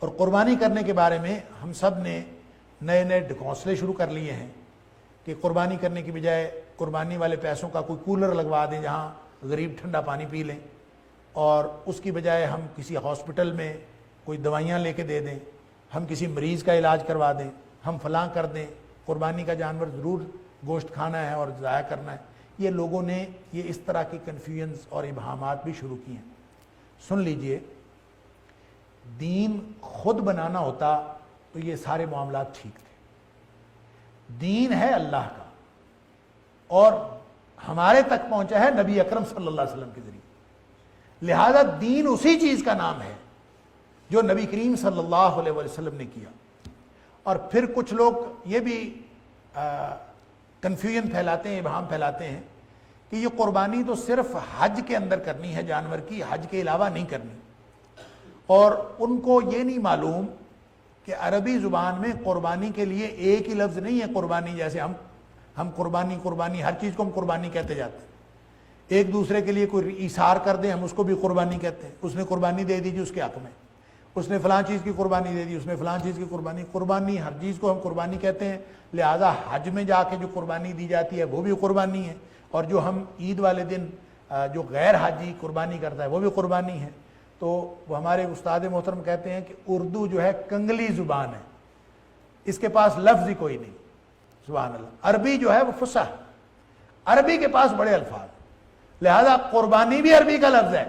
اور قربانی کرنے کے بارے میں ہم سب نے نئے نئے ڈھکوسلے شروع کر لیے ہیں کہ قربانی کرنے کی بجائے قربانی والے پیسوں کا کوئی کولر لگوا دیں جہاں غریب ٹھنڈا پانی پی لیں، اور اس کی بجائے ہم کسی ہاسپٹل میں کوئی دوائیاں لے کے دے دیں، ہم کسی مریض کا علاج کروا دیں، ہم فلاں کر دیں، قربانی کا جانور ضرور گوشت کھانا ہے اور ضائع کرنا ہے۔ یہ لوگوں نے یہ اس طرح کی کنفیوژنس اور ابہامات بھی شروع کی ہیں۔ سن لیجئے، دین خود بنانا ہوتا تو یہ سارے معاملات ٹھیک تھے۔ دین ہے اللہ کا اور ہمارے تک پہنچا ہے نبی اکرم صلی اللہ علیہ وسلم کے ذریعے، لہذا دین اسی چیز کا نام ہے جو نبی کریم صلی اللہ علیہ وسلم نے کیا۔ اور پھر کچھ لوگ یہ بھی کنفیوژن پھیلاتے ہیں، ابہام پھیلاتے ہیں کہ یہ قربانی تو صرف حج کے اندر کرنی ہے جانور کی، حج کے علاوہ نہیں کرنی، اور ان کو یہ نہیں معلوم کہ عربی زبان میں قربانی کے لیے ایک ہی لفظ نہیں ہے قربانی، جیسے ہم قربانی ہر چیز کو ہم قربانی کہتے جاتے ہیں، ایک دوسرے کے لیے کوئی ایثار کر دیں ہم اس کو بھی قربانی کہتے ہیں، اس نے قربانی دے دی جی اس کے حق میں، اس نے فلاں چیز کی قربانی دے دی، اس نے فلاں چیز کی قربانی ہر چیز کو ہم قربانی کہتے ہیں، لہذا حج میں جا کے جو قربانی دی جاتی ہے وہ بھی قربانی ہے، اور جو ہم عید والے دن جو غیر حاجی قربانی کرتا ہے وہ بھی قربانی ہے۔ تو وہ ہمارے استاد محترم کہتے ہیں کہ اردو جو ہے کنگلی زبان ہے، اس کے پاس لفظ ہی کوئی نہیں، سبحان اللہ۔ عربی جو ہے وہ فصیح، عربی کے پاس بڑے الفاظ، لہذا قربانی بھی عربی کا لفظ ہے،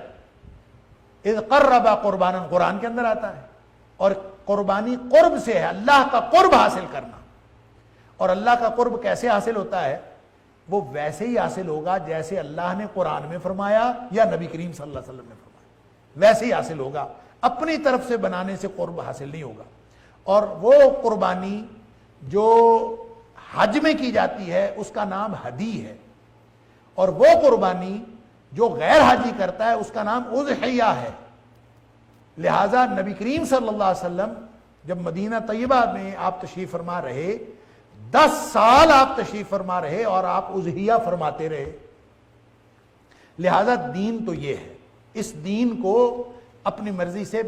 اذ قرب قربانا قرآن کے اندر آتا ہے، اور قربانی قرب سے ہے، اللہ کا قرب حاصل کرنا، اور اللہ کا قرب کیسے حاصل ہوتا ہے؟ وہ ویسے ہی حاصل ہوگا جیسے اللہ نے قرآن میں فرمایا یا نبی کریم صلی اللہ علیہ وسلم نے فرمایا، ویسے ہی حاصل ہوگا، اپنی طرف سے بنانے سے قرب حاصل نہیں ہوگا۔ اور وہ قربانی جو حج میں کی جاتی ہے اس کا نام ہدی ہے، اور وہ قربانی جو غیر حاجی کرتا ہے اس کا نام اضحیہ ہے۔ لہذا نبی کریم صلی اللہ علیہ وسلم جب مدینہ طیبہ میں آپ تشریف فرما رہے، 10 سال آپ تشریف فرما رہے اور آپ اضحیہ فرماتے رہے۔ لہذا دین تو یہ ہے، اس دین کو اپنی مرضی سے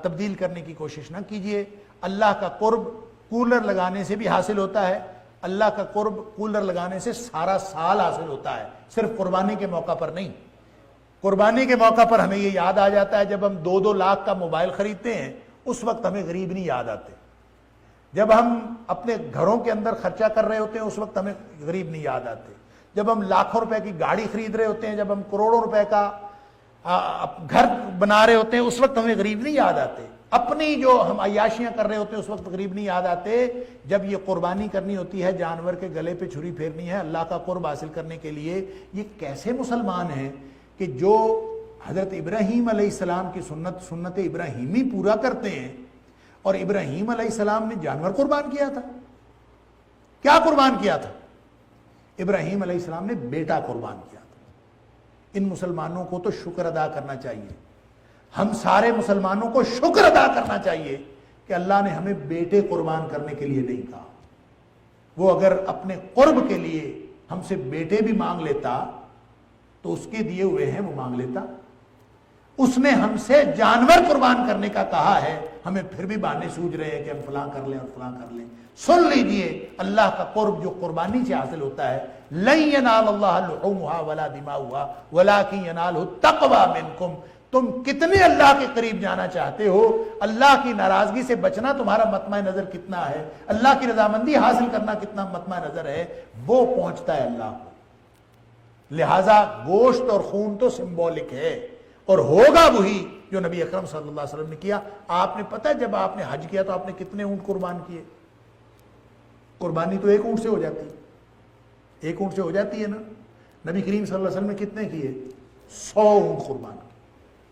تبدیل کرنے کی کوشش نہ کیجیے۔ اللہ کا قرب کولر لگانے سے بھی حاصل ہوتا ہے، اللہ کا قرب کولر لگانے سے سارا سال حاصل ہوتا ہے، صرف قربانی کے موقع پر نہیں۔ قربانی کے موقع پر ہمیں یہ یاد آ جاتا ہے جب ہم 2-2 لاکھ کا موبائل خریدتے ہیں، اس وقت ہمیں غریب نہیں یاد آتے۔ جب ہم اپنے گھروں کے اندر خرچہ کر رہے ہوتے ہیں اس وقت ہمیں غریب نہیں یاد آتے۔ جب ہم لاکھوں روپے کی گاڑی خرید رہے ہوتے ہیں، جب ہم کروڑوں روپے کا گھر بنا رہے ہوتے ہیں اس وقت ہمیں غریب نہیں یاد آتے۔ اپنی جو ہم عیاشیاں کر رہے ہوتے ہیں اس وقت غریب نہیں یاد آتے۔ جب یہ قربانی کرنی ہوتی ہے، جانور کے گلے پہ چھری پھیرنی ہے اللہ کا قرب حاصل کرنے کے لیے، یہ کیسے مسلمان ہیں کہ جو حضرت ابراہیم علیہ السلام کی سنت ابراہیمی پورا کرتے ہیں، اور ابراہیم علیہ السلام نے جانور قربان کیا تھا۔ کیا قربان کیا تھا؟ ابراہیم علیہ السلام نے بیٹا قربان کیا تھا۔ ان مسلمانوں کو تو شکر ادا کرنا چاہیے، ہم سارے مسلمانوں کو شکر ادا کرنا چاہیے کہ اللہ نے ہمیں بیٹے قربان کرنے کے لیے نہیں کہا۔ وہ اگر اپنے قرب کے لیے ہم سے بیٹے بھی مانگ لیتا تو اس کے دیے ہوئے ہیں وہ مانگ لیتا۔ اس نے ہم سے جانور قربان کرنے کا کہا ہے، ہمیں پھر بھی بہانے سوچ رہے ہیں کہ ہم فلاں کر لیں اور فلاں کر لیں۔ سن لیجئے، اللہ کا قرب جو قربانی سے حاصل ہوتا ہے، لن ینال اللہ لحومها ولا دماؤها ولکن ینالہ التقوی منکم۔ تم کتنے اللہ کے قریب جانا چاہتے ہو، اللہ کی ناراضگی سے بچنا تمہارا مطمع نظر کتنا ہے، اللہ کی رضامندی حاصل کرنا کتنا مطمع نظر ہے، وہ پہنچتا ہے اللہ کو۔ لہذا گوشت اور خون تو سمبولک ہے، اور ہوگا وہی جو نبی اکرم صلی اللہ علیہ وسلم نے کیا۔ آپ نے پتہ ہے جب آپ نے حج کیا تو آپ نے کتنے اونٹ قربان کیے؟ قربانی تو ایک اونٹ سے ہو جاتی ہے، ایک اونٹ سے ہو جاتی ہے نا۔ نبی کریم صلی اللہ علیہ وسلم نے کتنے کیے؟ 100 اونٹ قربان کیے۔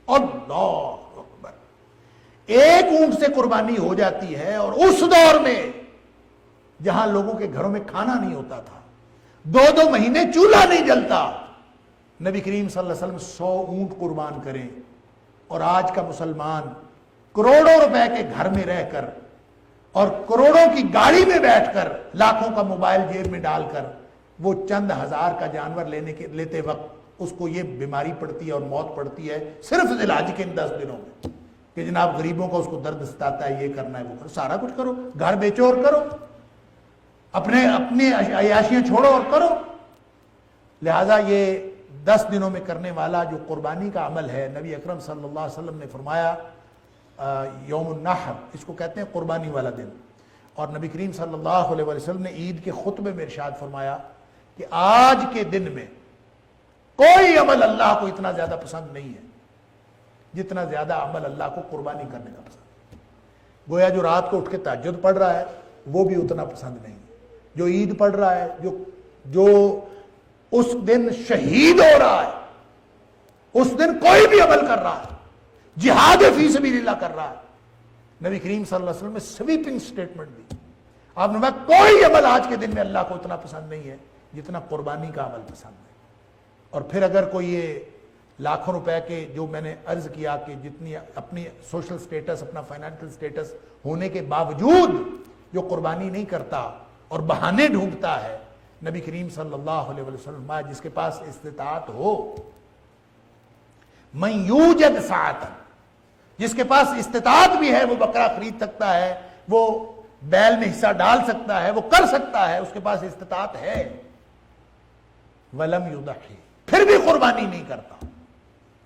اللہ اکبر، ایک اونٹ سے قربانی ہو جاتی ہے، اور اس دور میں جہاں لوگوں کے گھروں میں کھانا نہیں ہوتا تھا، 2-2 مہینے چولہا نہیں جلتا، نبی کریم صلی اللہ علیہ وسلم 100 اونٹ قربان کریں۔ اور آج کا مسلمان کروڑوں روپے کے گھر میں رہ کر اور کروڑوں کی گاڑی میں بیٹھ کر، لاکھوں کا موبائل جیب میں ڈال کر، وہ چند ہزار کا جانور لیتے وقت اس کو یہ بیماری پڑتی ہے اور موت پڑتی ہے صرف ذی الحج کے ان 10 دنوں میں۔ کہ جناب غریبوں کا اس کو درد ستاتا ہے، یہ کرنا ہے وہ کرو، سارا کچھ کرو، گھر بیچو اور کرو، اپنی عیاشیاں چھوڑو اور کرو۔ لہذا یہ 10 دنوں میں کرنے والا جو قربانی کا عمل ہے، نبی اکرم صلی اللہ علیہ وسلم نے فرمایا یوم النحر، اس کو کہتے ہیں قربانی والا دن، اور نبی کریم صلی اللہ علیہ وسلم نے عید کے خطبے میں ارشاد فرمایا کہ آج کے دن میں کوئی عمل اللہ کو اتنا زیادہ پسند نہیں ہے جتنا زیادہ عمل اللہ کو قربانی کرنے کا پسند ہے۔ گویا جو رات کو اٹھ کے تہجد پڑھ رہا ہے وہ بھی اتنا پسند نہیں ہے، جو عید پڑھ رہا ہے، جو اس دن شہید ہو رہا ہے، اس دن کوئی بھی عمل کر رہا ہے، جہاد فی سبیل اللہ کر رہا ہے، نبی کریم صلی اللہ علیہ وسلم نے سویپنگ سٹیٹمنٹ دی، آپ نے کہا کوئی عمل آج کے دن میں اللہ کو اتنا پسند نہیں ہے جتنا قربانی کا عمل پسند ہے۔ اور پھر اگر کوئی یہ لاکھوں روپے کے، جو میں نے عرض کیا کہ جتنی اپنی سوشل سٹیٹس، اپنا فائنینشل سٹیٹس ہونے کے باوجود جو قربانی نہیں کرتا اور بہانے ڈھونڈتا ہے، نبی کریم صلی اللہ علیہ وسلم جس کے پاس استطاعت ہو، من یوجد ساعتا، جس کے پاس استطاعت بھی ہے وہ بکرا خرید سکتا ہے، وہ بیل میں حصہ ڈال سکتا ہے، وہ کر سکتا ہے، اس کے پاس استطاعت ہے، ولم یضحی، پھر بھی قربانی نہیں کرتا،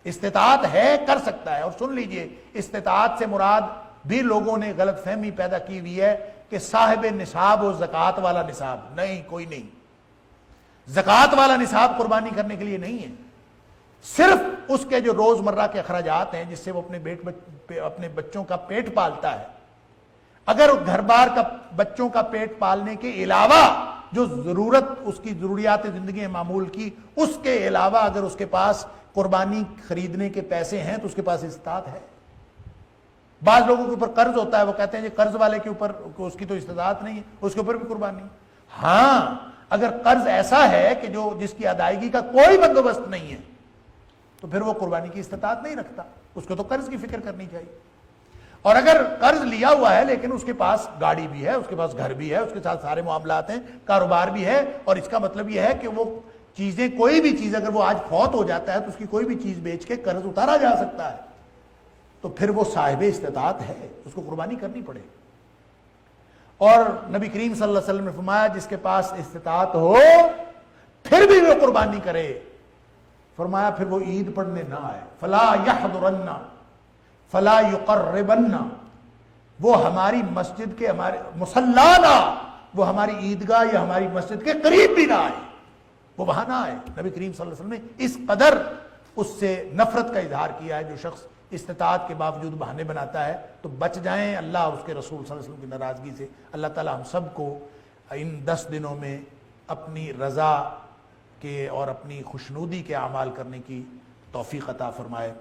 استطاعت ہے، کر سکتا ہے۔ اور سن لیجئے، استطاعت سے مراد بھی لوگوں نے غلط فہمی پیدا کی ہوئی ہے کہ صاحب نصاب و زکوٰۃ والا نصاب، نہیں، کوئی نہیں، زکوٰۃ والا نصاب قربانی کرنے کے لیے نہیں ہے، صرف اس کے جو روزمرہ کے اخراجات ہیں جس سے وہ اپنے بچوں کا پیٹ پالتا ہے، اگر گھر بار کا بچوں کا پیٹ پالنے کے علاوہ جو ضرورت، اس کی ضروریات زندگی معمول کی، اس کے علاوہ اگر اس کے پاس قربانی خریدنے کے پیسے ہیں تو اس کے پاس استطاعت ہے۔ بعض لوگوں کے اوپر قرض ہوتا ہے، وہ کہتے ہیں کہ قرض والے کے اوپر اس کی تو استطاعت نہیں ہے، اس کے اوپر بھی قربانی۔ ہاں، اگر قرض ایسا ہے کہ جس کی ادائیگی کا کوئی بندوبست نہیں ہے تو پھر وہ قربانی کی استطاعت نہیں رکھتا، اس کو تو قرض کی فکر کرنی چاہیے۔ اور اگر قرض لیا ہوا ہے لیکن اس کے پاس گاڑی بھی ہے، اس کے پاس گھر بھی ہے، اس کے ساتھ سارے معاملات ہیں، کاروبار بھی ہے، اور اس کا مطلب یہ ہے کہ وہ چیزیں، کوئی بھی چیز اگر وہ آج فوت ہو جاتا ہے تو اس کی کوئی بھی چیز بیچ کے قرض اتارا جا سکتا ہے، تو پھر وہ صاحب استطاعت ہے، اس کو قربانی کرنی پڑے۔ اور نبی کریم صلی اللہ علیہ وسلم نے فرمایا جس کے پاس استطاعت ہو پھر بھی وہ قربانی کرے، فرمایا پھر وہ عید پڑھنے نہ آئے، فلا یحضرن فلا یقربن، وہ ہماری مسجد کے، ہمارے مصلانا، وہ ہماری عیدگاہ یا ہماری مسجد کے قریب بھی نہ آئے، وہ وہاں نہ آئے۔ نبی کریم صلی اللہ علیہ وسلم نے اس قدر اس سے نفرت کا اظہار کیا ہے۔ جو شخص استطاعت کے باوجود بہانے بناتا ہے تو بچ جائیں اللہ اور اس کے رسول صلی اللہ علیہ وسلم کی ناراضگی سے۔ اللہ تعالی ہم سب کو ان 10 دنوں میں اپنی رضا کے اور اپنی خوشنودی کے اعمال کرنے کی توفیق عطا فرمائے۔